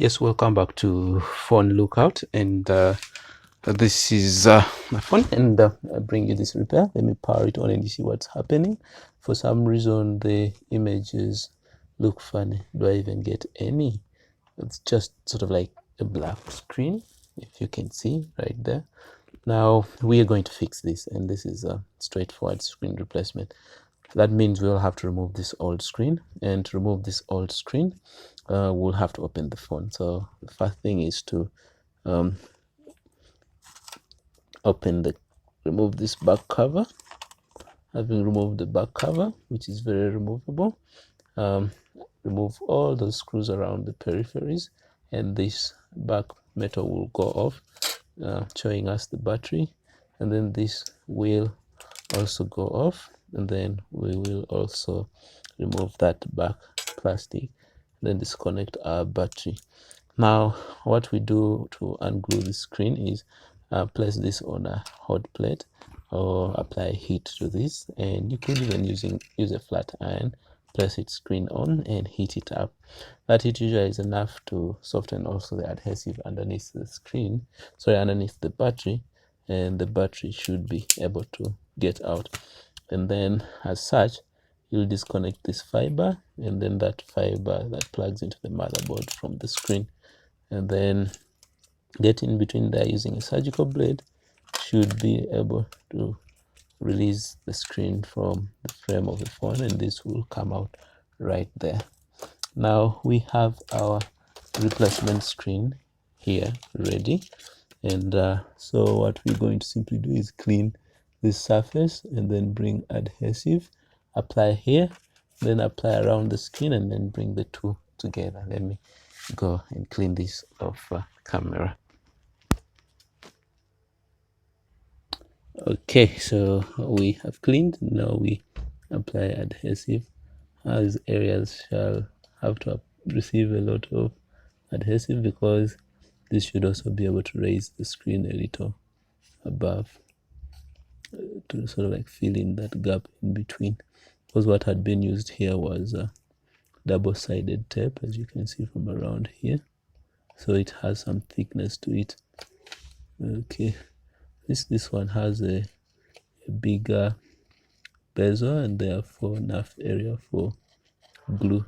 Yes, welcome back to Phone Lookout, and this is my phone, and I bring you this repair. Let me power it on and you see what's happening. For some reason the images look funny. Do I even get any? It's just sort of like a black screen, if you can see right there. Now we are going to fix this, and this is a straightforward screen replacement. That means we'll have to remove this old screen, and to remove this old screen we'll have to open the phone. So the first thing is to remove this back cover. Having removed the back cover, which is very removable, remove all the screws around the peripheries, and this back metal will go off, showing us the battery, and then this will also go off, and then we will also remove that back plastic, then disconnect our battery. Now what we do to unglue the screen is place this on a hot plate or apply heat to this, and you could even use a flat iron, place its screen on and heat it up. That heat usually is enough to soften also the adhesive underneath the screen, sorry, underneath the battery, and the battery should be able to get out. And then as such, you'll disconnect this fiber, and then that fiber that plugs into the motherboard from the screen, and then get in between there using a surgical blade. Should be able to release the screen from the frame of the phone, and this will come out right there. Now we have our replacement screen here ready, and so what we're going to simply do is clean this surface and then bring adhesive, apply here, then apply around the screen, and then bring the two together. Let me go and clean this off camera. Okay, so we have cleaned. Now we apply adhesive. These areas shall have to receive a lot of adhesive, because this should also be able to raise the screen a little above, to sort of like fill in that gap in between, because what had been used here was double-sided tape, as you can see from around here, so it has some thickness to it. Okay, this one has a bigger bezel and therefore enough area for glue.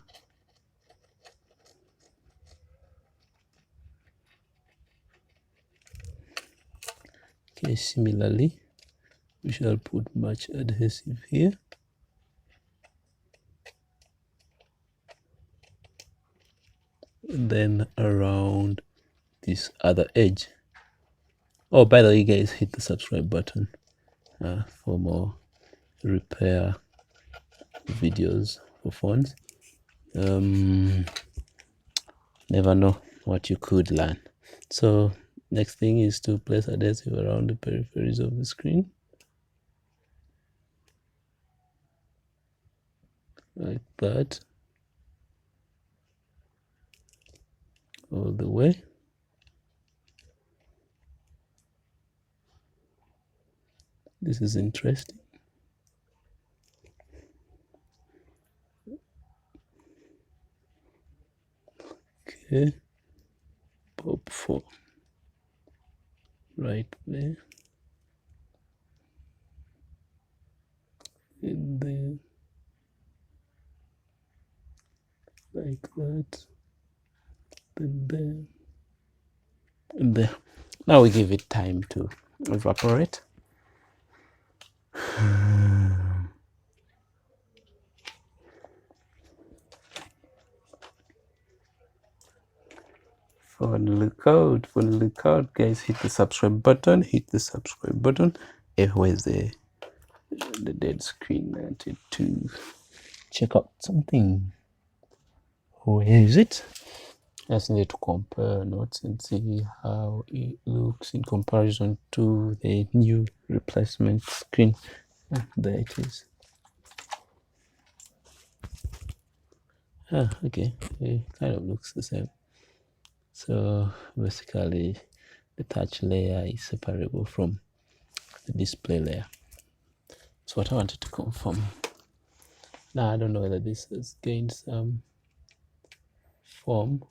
Okay, similarly we shall put much adhesive here, and then around this other edge. Oh, by the way, guys, hit the subscribe button for more repair videos for phones. Never know what you could learn. So next thing is to place adhesive around the peripheries of the screen, like that, all the way. This is interesting. Okay, pop 4 right there, and then like that, then there, and there. Now we give it time to evaporate. For the lookout, guys, hit the subscribe button, where's the dead screen? I wanted to check out something. Where is it? I just need to compare notes and see how it looks in comparison to the new replacement screen. There it is. Okay, it kind of looks the same. So basically the touch layer is separable from the display layer. That's what I wanted to confirm. Now I don't know whether this has gained some form.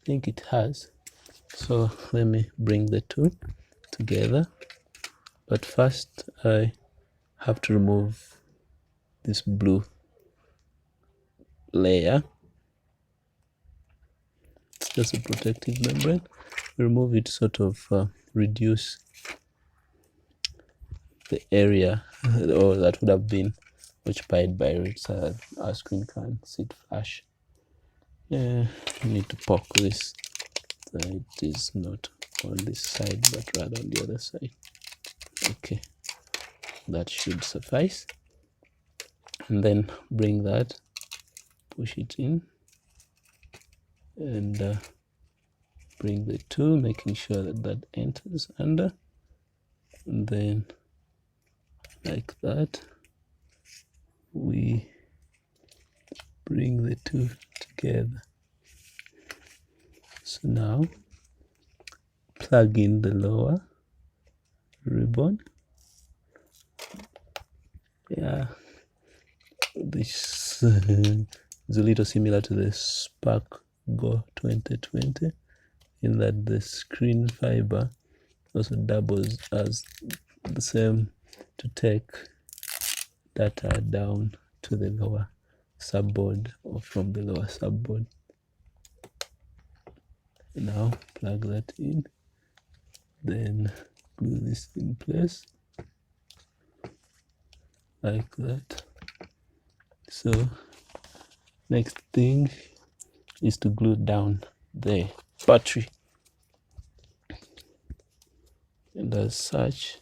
think it has. So let me bring the two together, but first I have to remove this blue layer. It's just a protective membrane. Remove it, sort of reduce the area or that would have been occupied by it, so our screen can sit flush. Yeah, we need to poke this so it is not on this side but rather on the other side. Okay, that should suffice. And then bring that, push it in, and bring the two, making sure that that enters under, and then like that we bring the two together. So now plug in the lower ribbon. Yeah, this is a little similar to the Spark Go 2020 in that the screen fiber also doubles as the same to take data down to the lower subboard or from the lower subboard. Now plug that in, then glue this in place like that. So next thing is to glue down the battery, and as such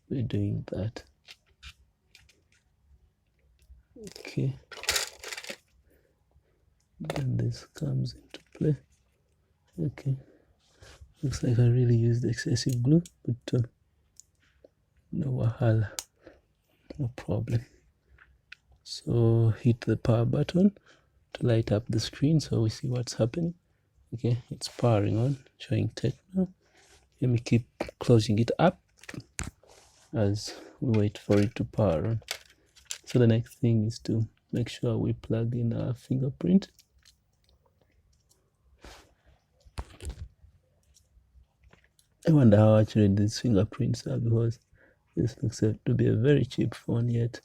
we're doing that. Okay, then this comes into play. Okay, looks like I really used excessive glue, but no wahala, no problem. So hit the power button to light up the screen so we see what's happening. Okay, it's powering on, showing Tecno. Let me keep closing it up as we wait for it to power on. So the next thing is to make sure we plug in our fingerprint. I wonder how accurate these fingerprints are, because this looks to be a very cheap phone, yet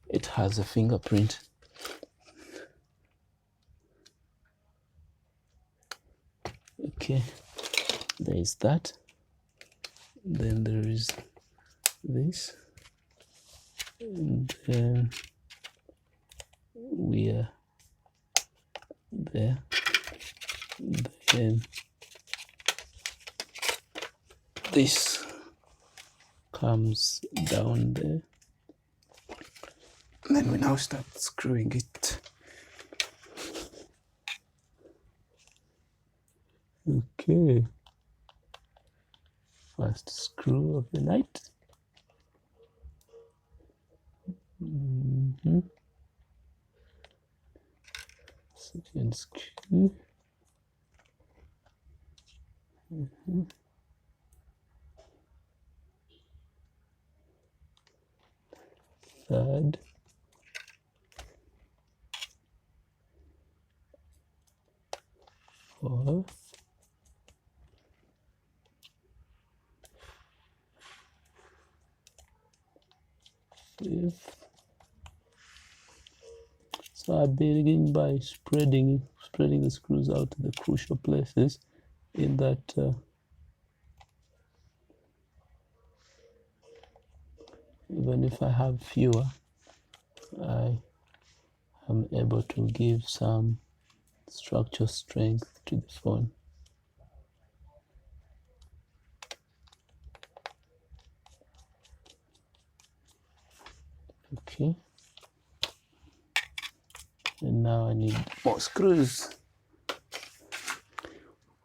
it has a fingerprint. Okay, there is that. Then there is this, and then we are there. Then this comes down there. And then we now start screwing it. Okay. First screw of the night. Second screw. Third. Fourth. Fifth. So I begin by spreading the screws out to the crucial places, in that even if I have fewer, I am able to give some structural strength to the phone. Okay, and now I need more screws.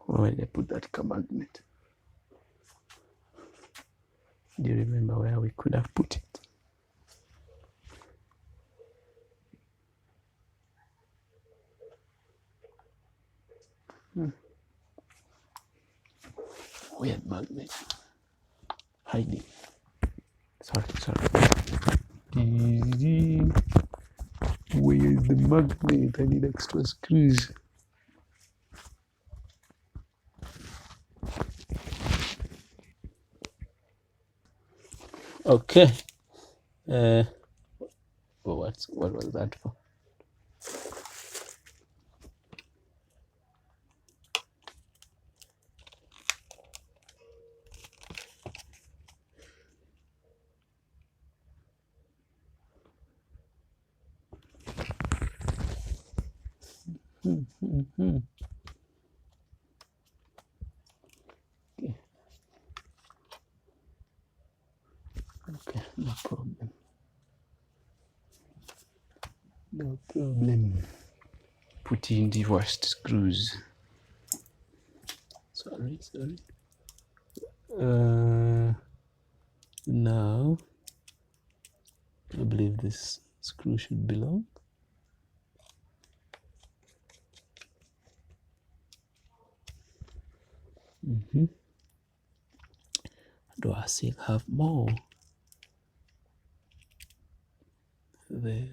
Where did I put that car magnet? Do you remember where we could have put it? Weird magnet. Hiding. Sorry. Where is need the magnet. I need extra screws. Okay. What was that for? Okay. Okay, no problem. No problem. Put in the worst screws. Sorry. Now I believe this screw should belong. Do I still have more? There.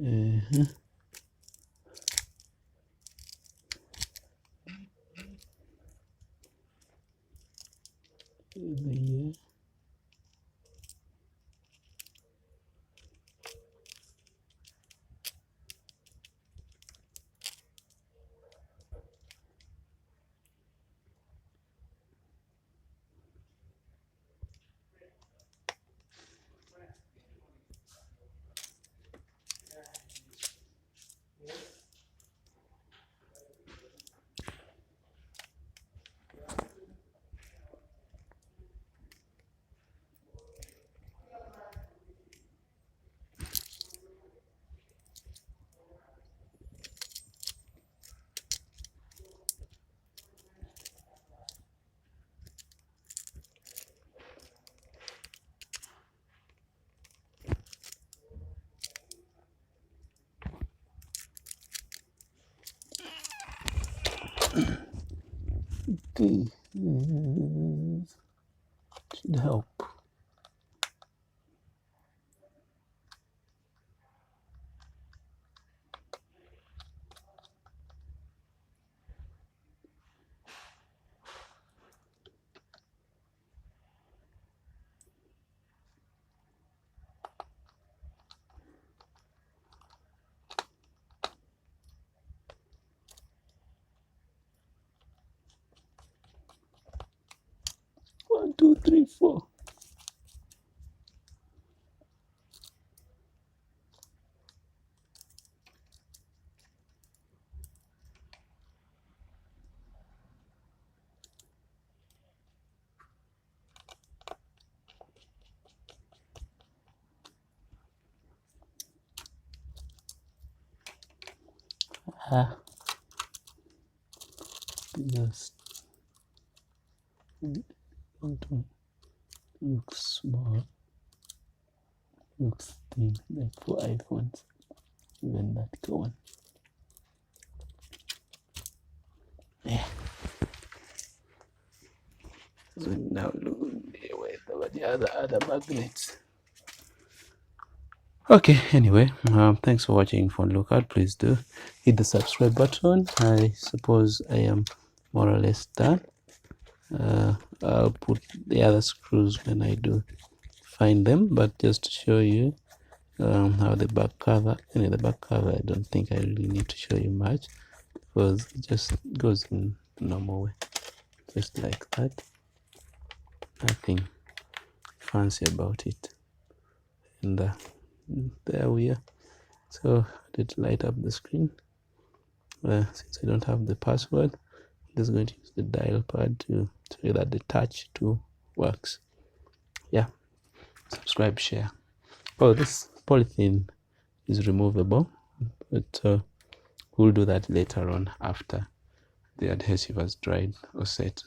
There. Okay, should help. One, two, three, four. Just looks small, looks thin, like for iPhones. Even that one. Yeah. So now look with the other magnets. Okay, anyway, thanks for watching Phone Lookout. Please do hit the subscribe button. I suppose I am more or less done. I'll put the other screws when I do find them, but just to show you how the back cover, the back cover, I don't think I really need to show you much, because it just goes in the normal way, just like that. Nothing fancy about it. And there we are. So I did light up the screen. Since I don't have the password, I'm just going to use the dial pad to show you that the touch tool works. Yeah, subscribe, share. Oh, this polythene is removable, but we'll do that later on after the adhesive has dried or set.